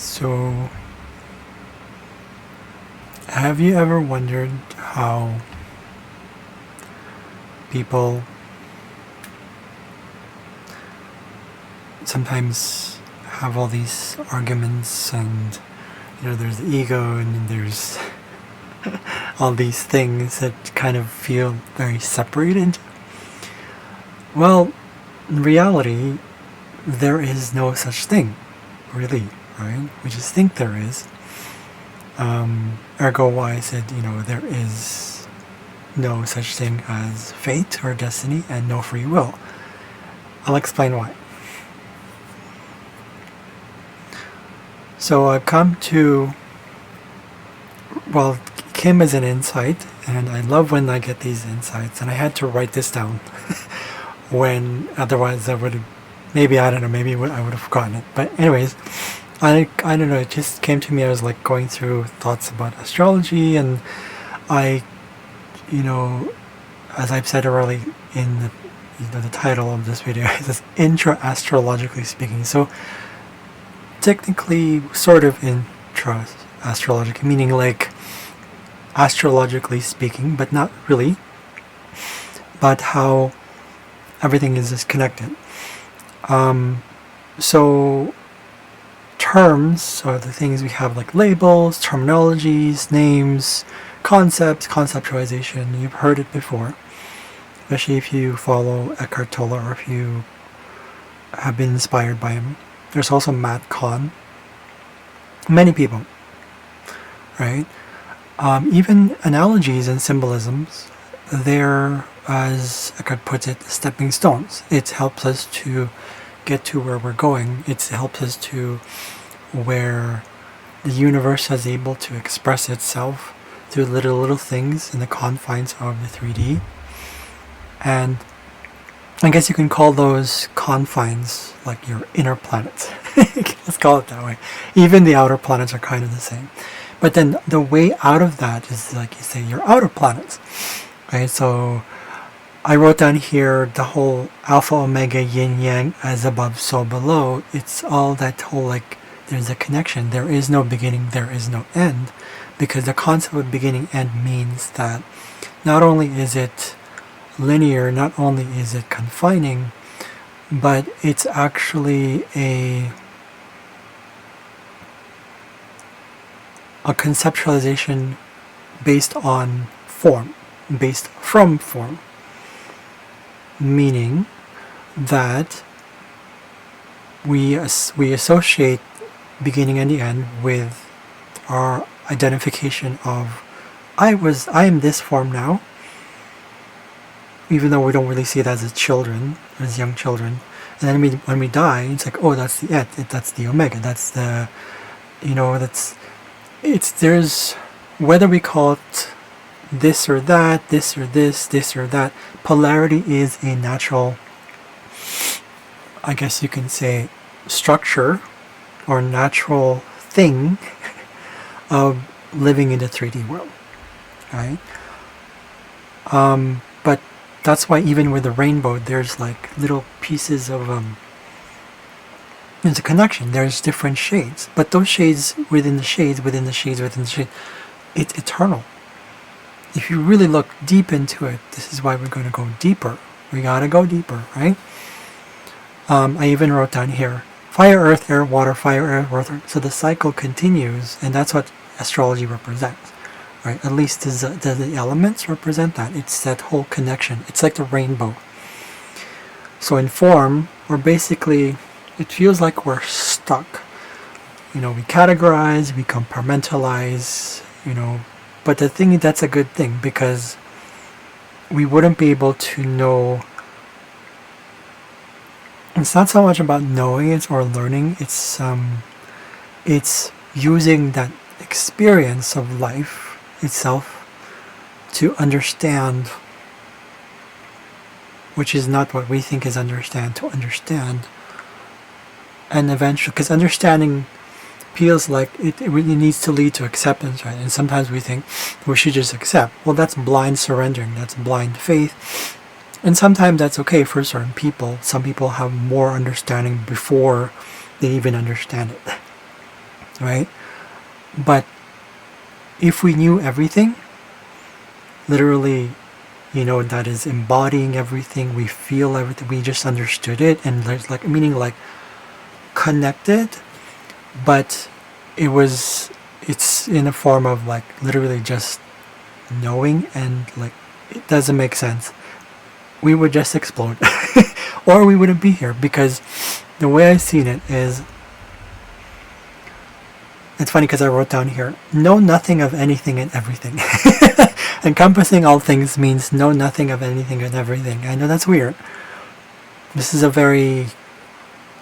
So, have you ever wondered how people sometimes have all these arguments and there's the ego and there's all these things that kind of feel very separated? Well, in reality, there is no such thing, really, right? We just think there is. Ergo why I said, there is no such thing as fate or destiny and no free will. I'll explain why. So I've come to, it came as an insight, and I love when I get these insights, and I had to write this down when otherwise I would have, maybe I would have forgotten it. But anyways, I don't know, it just came to me. I was like going through thoughts about astrology, and I, as I've said early in the title of this video, it says Intra-astrologically speaking. So technically sort of intra-astrologically, meaning like astrologically speaking, but not really, but how everything is just connected. So terms are the things we have, like labels, terminologies, names, concepts, conceptualization. You've heard it before, especially if you follow Eckhart Tolle or if you have been inspired by him. There's also Matt Kahn. Many people, right? Even analogies and symbolisms, they're, as Eckhart puts it, stepping stones. It helps us to get to where we're going. It helps us to where the universe is able to express itself through little things in the confines of the 3D. And I guess you can call those confines like your inner planets. Let's call it that way. Even the outer planets are kind of the same. But then the way out of that is, like you say, your outer planets. Right? So I wrote down here the whole alpha, omega, yin, yang, as above, so below. It's all that whole, like, there's a connection. There is no beginning, there is no end. Because the concept of beginning end means that not only is it linear, not only is it confining, but it's actually a conceptualization based on form, based from form. Meaning that we associate beginning and the end with our identification of I am this form now, even though we don't really see it as children, as young children. And then when we die, it's like, oh, that's the et, that's the omega, that's the, there's, whether we call it this or that, this or this or that, polarity is a natural, I guess you can say, structure or natural thing of living in the 3D world, right? But that's why even with the rainbow, there's like little pieces of, there's a connection, there's different shades, but those shades within the shades, it's eternal. If you really look deep into it, this is why we're going to go deeper. We gotta go deeper, right? I even wrote down here, fire, earth, air, water, fire, air, water. So the cycle continues, and that's what astrology represents, right? At least does the elements represent that. It's that whole connection. It's like the rainbow. So in form, we're basically, it feels like we're stuck. We categorize, we compartmentalize, but the thing, that's a good thing, because we wouldn't be able to know. It's not so much about knowing it or learning, it's using that experience of life itself to understand, which is not what we think is understand, to understand. And eventually, because understanding feels like it really needs to lead to acceptance, right? And sometimes we think we should just accept. Well, that's blind surrendering, that's blind faith. And sometimes that's okay for certain people. Some people have more understanding before they even understand it. right? But if we knew everything, literally, that is embodying everything, we feel everything, we just understood it, and there's like, meaning like connected, but it's in a form of like literally just knowing, and like it doesn't make sense, we would just explode. Or we wouldn't be here, because the way I've seen it is, it's funny because I wrote down here, know nothing of anything and everything. Encompassing all things means know nothing of anything and everything. I know that's weird. This is a very,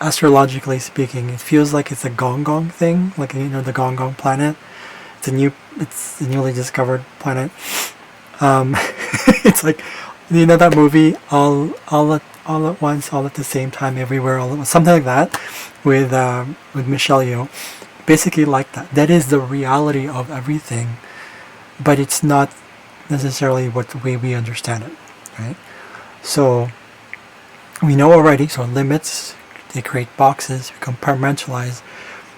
astrologically speaking, it feels like it's a gong gong thing, like the gong gong planet. It's a newly discovered planet. It's like, that movie, all at once, all at the same time, everywhere, all at once, something like that, with Michelle Yeoh. Basically like that. That is the reality of everything, but it's not necessarily the way we understand it, right? So we know already. So limits, they create boxes, we compartmentalize,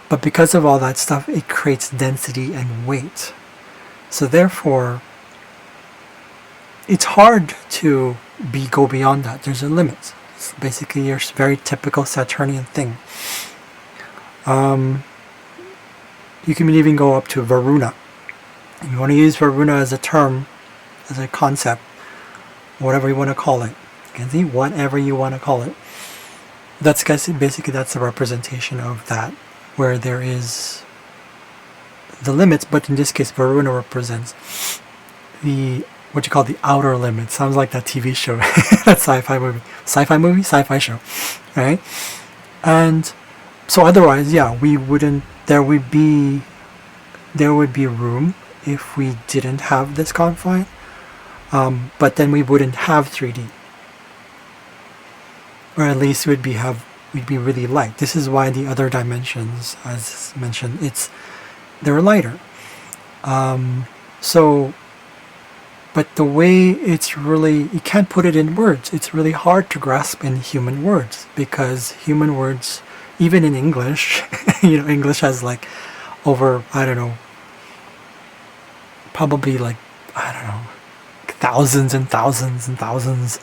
but because of all that stuff, it creates density and weight. So therefore, it's hard to go beyond that. There's a limit. It's basically your very typical Saturnian thing. You can even go up to Varuna. If you want to use Varuna as a term, as a concept, whatever you want to call it. You can see whatever you want to call it. That's basically that's the representation of that, where there is the limits, but in this case, Varuna represents what you call the outer limit. Sounds like that TV show, that sci-fi show, right? And so otherwise, yeah, there would be room if we didn't have this confine, but then we wouldn't have 3D, or at least we'd be really light. This is why the other dimensions, as mentioned, they're lighter. But the way you can't put it in words. It's really hard to grasp in human words, because human words, even in English, English has like over, probably like, thousands and thousands and thousands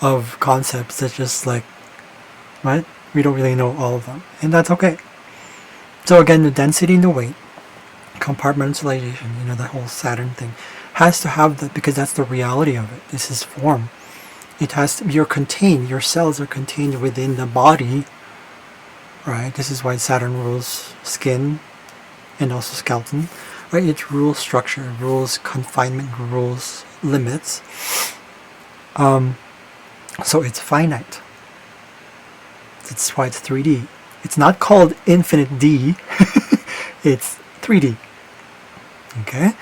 of concepts that just like, right? We don't really know all of them, and that's okay. So again, the density and the weight, compartmentalization, that whole Saturn thing, has to have that, because that's the reality of it. This is form. It has to, your cells are contained within the body, right? This is why Saturn rules skin and also skeleton, right? It rules structure, it rules confinement, it rules limits. So it's finite. That's why it's 3D. It's not called infinite D. It's 3D. Okay?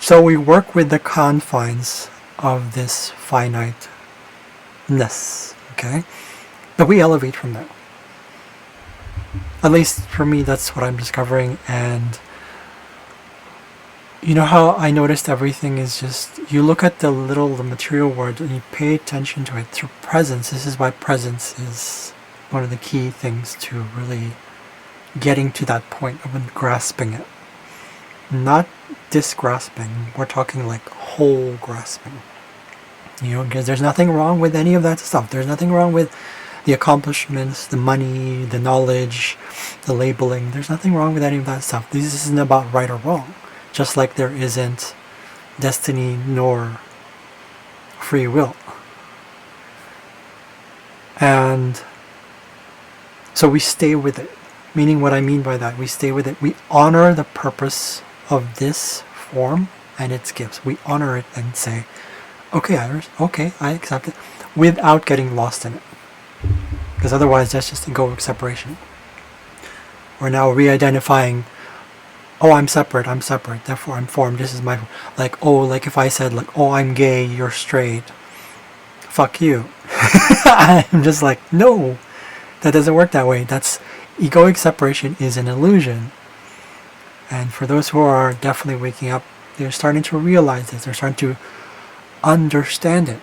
So we work with the confines of this finiteness. Okay? But we elevate from that. At least for me, that's what I'm discovering. And you know how I noticed everything is just, you look at the material world and you pay attention to it through presence. This is why presence is one of the key things to really getting to that point of grasping it. Not disgrasping, we're talking like whole grasping. Because there's nothing wrong with any of that stuff. There's nothing wrong with the accomplishments, the money, the knowledge, the labeling. There's nothing wrong with any of that stuff. This isn't about right or wrong. Just like there isn't destiny nor free will. And so we stay with it. Meaning, what I mean by that, we stay with it. We honor the purpose of this form and its gifts. We honor it and say, okay, Iris, okay, I accept it, without getting lost in it. Because otherwise, that's just egoic separation. We're now re-identifying, oh, I'm separate, therefore I'm formed, this is my, like if I said, oh, I'm gay, you're straight, fuck you. I'm just like, no, that doesn't work that way. That's, egoic separation is an illusion. And for those who are definitely waking up, they're starting to realize this, they're starting to understand it.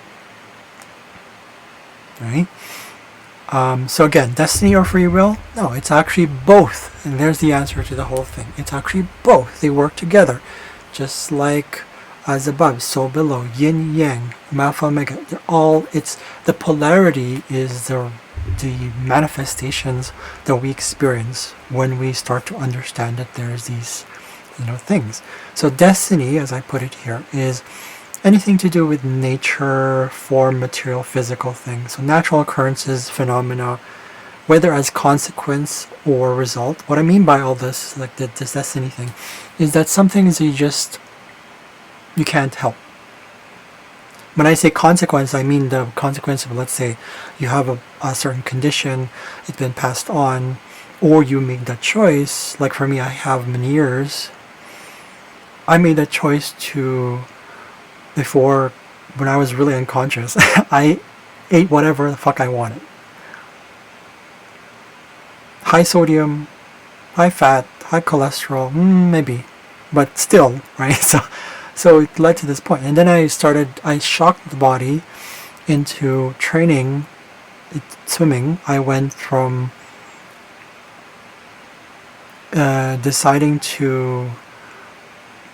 Right? So again, destiny or free will? No, it's actually both. And there's the answer to the whole thing. It's actually both. They work together. Just like as above, so below, yin yang, alpha omega. They're all, it's the polarity is the manifestations that we experience when we start to understand that there's these, things. So destiny, as I put it here, is anything to do with nature, form, material, physical things. So natural occurrences, phenomena, whether as consequence or result. What I mean by all this, like this destiny thing, is that some things you can't help. When I say consequence, I mean the consequence of, let's say, you have a certain condition, it's been passed on, or you make that choice. Like for me, I have many years. I made that choice before, when I was really unconscious, I ate whatever the fuck I wanted. High sodium, high fat, high cholesterol, maybe, but still, right? So it led to this point. And then I shocked the body into training, swimming. I went from deciding to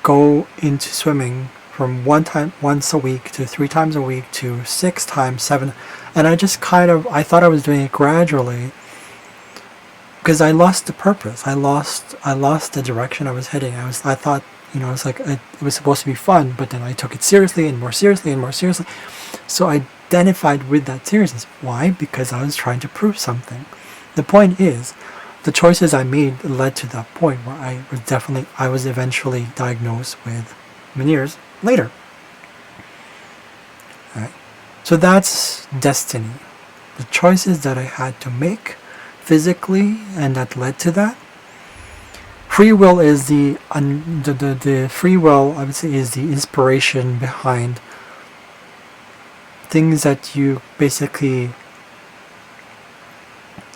go into swimming from once a week to 3 times a week to 6 times, 7. And I just I thought I was doing it gradually, because I lost the purpose. I lost the direction I was heading. I thought, it's like it was supposed to be fun, but then I took it seriously and more seriously and more seriously. So I identified with that seriousness. Why? Because I was trying to prove something. The point is, the choices I made led to that point where I was eventually diagnosed with many years later. Right? So that's destiny. The choices that I had to make physically, and that led to that. Free will is the free will, I would say, is the inspiration behind things that you basically.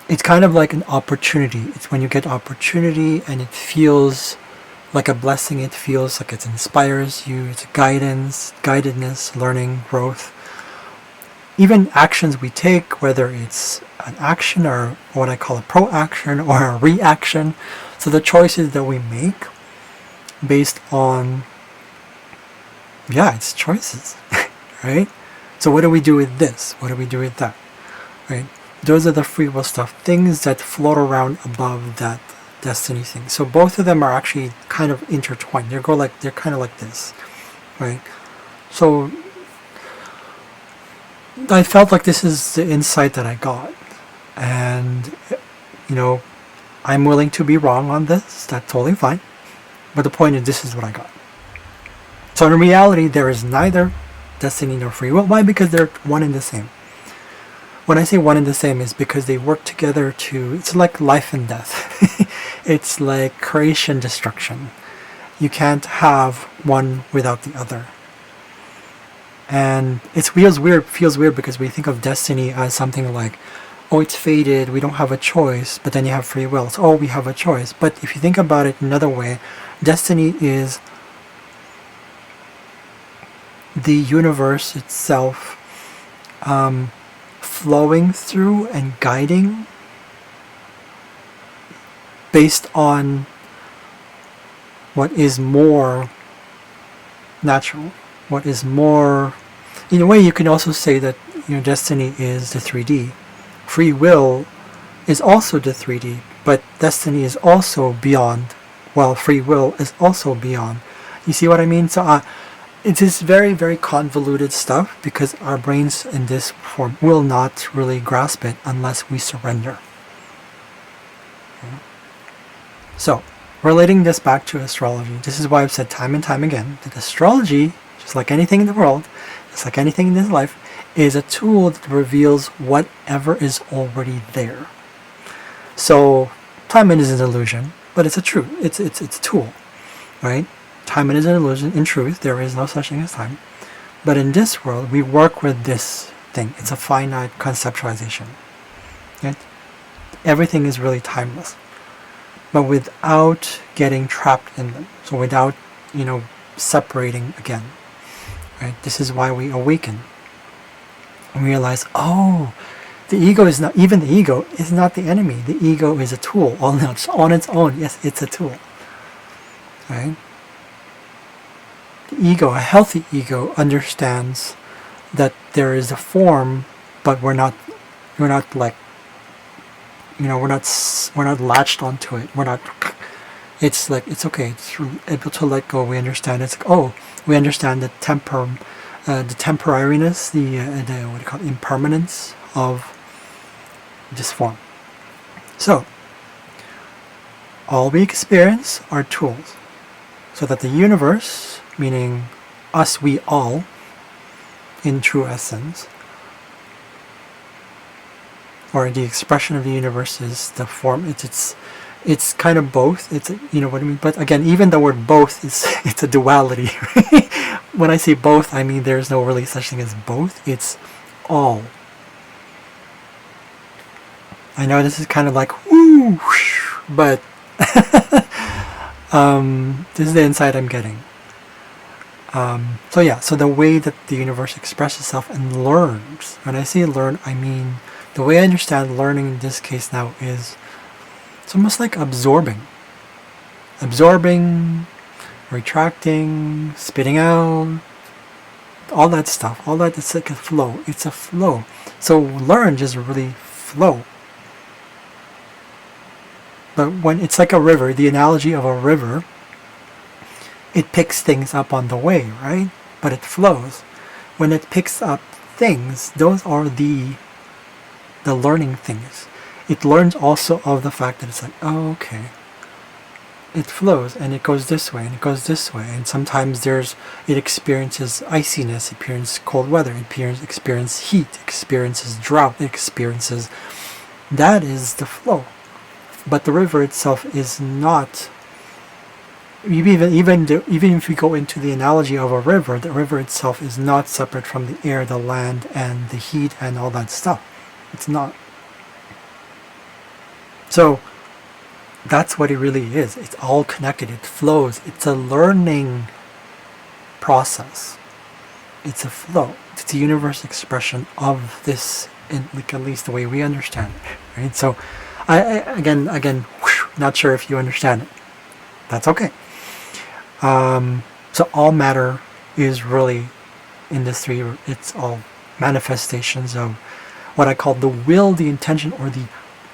It's kind of like an opportunity. It's when you get opportunity and it feels like a blessing. It feels like it inspires you. It's guidedness, learning, growth. Even actions we take, whether it's an action or what I call a pro-action or a reaction. So the choices that we make based on, it's choices, right? So what do we do with this? What do we do with that, right? Those are the free will stuff, things that float around above that destiny thing. So both of them are actually kind of intertwined. They're kind of like this, right? So I felt like this is the insight that I got, and I'm willing to be wrong on this. That's totally fine. But the point is, this is what I got. So in reality, there is neither destiny nor free will. Why? Because they're one and the same. When I say one and the same, is because they work together it's like life and death. It's like creation, destruction. You can't have one without the other. And it feels weird because we think of destiny as something like, oh, it's fated, we don't have a choice, but then you have free will. So, oh, we have a choice. But if you think about it another way, destiny is the universe itself flowing through and guiding based on what is more natural, what is more. In a way, you can also say that destiny is the 3D. Free will is also the 3D, but destiny is also beyond, while free will is also beyond. You see what I mean? So it is very, very convoluted stuff, because our brains in this form will not really grasp it unless we surrender. Okay. So, relating this back to astrology, this is why I've said time and time again that astrology, just like anything in the world, just like anything in this life, is a tool that reveals whatever is already there. So, time is an illusion, but it's a truth. It's a tool, right? Time is an illusion. In truth, there is no such thing as time. But in this world, we work with this thing. It's a finite conceptualization. Right? Everything is really timeless, but without getting trapped in them. So without, separating again. Right? This is why we awaken and realize, oh, The ego is not, even the ego is not the enemy. The ego is a tool on its own. Yes, it's a tool. Right? The ego, a healthy ego, understands that there is a form, but we're not like, we're not latched onto it. We're not. It's like, it's okay. It's able to let go. We understand. It's like, oh, we understand the temporariness, the what do you call it, impermanence of this form. So, all we experience are tools, so that the universe, meaning us, we all, in true essence, or the expression of the universe is the form. It's kind of both. It's, you know what I mean. But again, even the word both is it's a duality. When I say both, I mean there's no really such thing as both. It's all. I know this is kind of like whoo, but this is the insight I'm getting. So yeah, so the way that the universe expresses itself and learns. When I say learn, I mean the way I understand learning in this case now is it's almost like absorbing, retracting, spitting out, all that stuff. All that, it's like a flow. It's a flow. So learn just really flow. But when it's like a river, the analogy of a river, it picks things up on the way, right? But it flows. When it picks up things, those are the learning things. It learns also of the fact that it's like, oh, okay. It flows and it goes this way and it goes this way. And sometimes it experiences iciness, it experiences cold weather, it experiences heat, it experiences drought, it experiences... That is the flow. But the river itself is not... Even if we go into the analogy of a river, the river itself is not separate from the air, the land, and the heat, and all that stuff. It's not. So that's what it really is. It's all connected. It flows. It's a learning process. It's a flow. It's a universe expression of this, in like at least the way we understand it. Right? So, I again, not sure if you understand it. That's okay. So all matter is really in this three. It's all manifestations of what I call the will, the intention, or the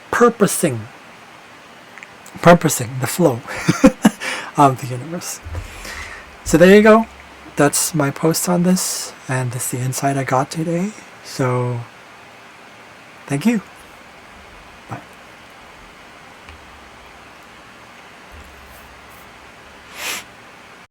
purposing, the flow of the universe. So there you go. That's my post on this, and that's the insight I got today. So thank you.